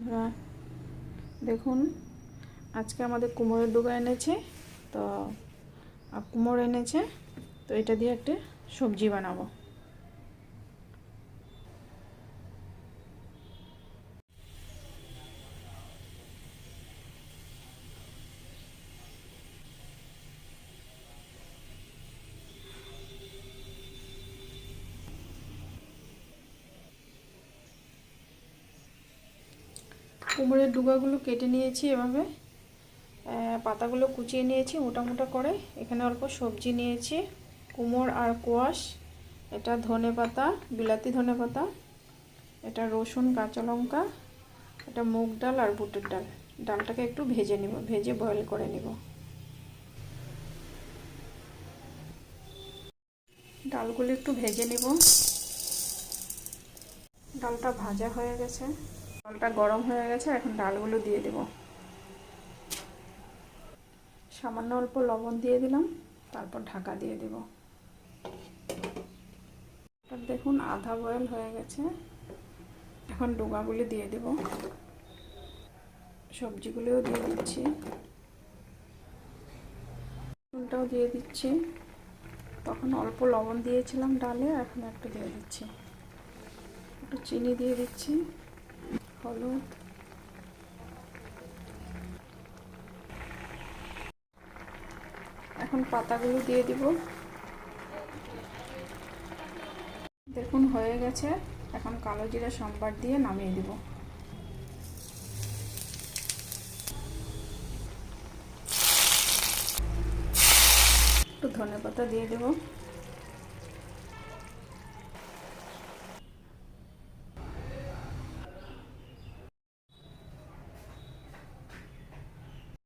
হ্যাঁ, দেখুন আজকে আমাদের কুমড়োর ডুগা এনেছে। তো কুমড়ো এনেছে, তো এটা দিয়ে একটা সবজি বানাবো। কুমড়োর ডুগাগুলো কেটে নিয়েছি এভাবে, পাতাগুলো কুচিয়ে নিয়েছি মোটা মোটা করে। এখানে অল্প সবজি নিয়েছি, কুমড়ো আর কোয়াশ, এটা ধনেপাতা, বিলাতি ধনেপাতা, এটা রসুন, কাঁচা লঙ্কা, এটা মুগ ডাল আর বুটের ডাল। ডালটাকে একটু ভেজে নিব, ভেজে বয়েল করে নিব। ডালগুলো একটু ভেজে নিব। ডালটা ভাজা হয়ে গেছে, ডালটা গরম হয়ে গেছে, এখন ডালগুলো দিয়ে দেব। সামান্য অল্প লবণ দিয়ে দিলাম, তারপর ঢাকা দিয়ে দেব। দেখুন আধা বয়েল হয়ে গেছে, এখন ডুগাগুলি দিয়ে দেব। সবজিগুলোও দিয়ে দিচ্ছি, ফুলটাও দিয়ে দিচ্ছি। তখন অল্প লবণ দিয়েছিলাম ডালে, এখন একটু দিয়ে দিচ্ছি। একটু চিনি দিয়ে দিচ্ছি, হলুদ, এখন পাতাগুলো দিয়ে দিব। দেখুন হয়ে গেছে, এখন কালো জিরা সম্বার দিয়ে নামিয়ে দিব। একটু ধনেপাতা দিয়ে দেব।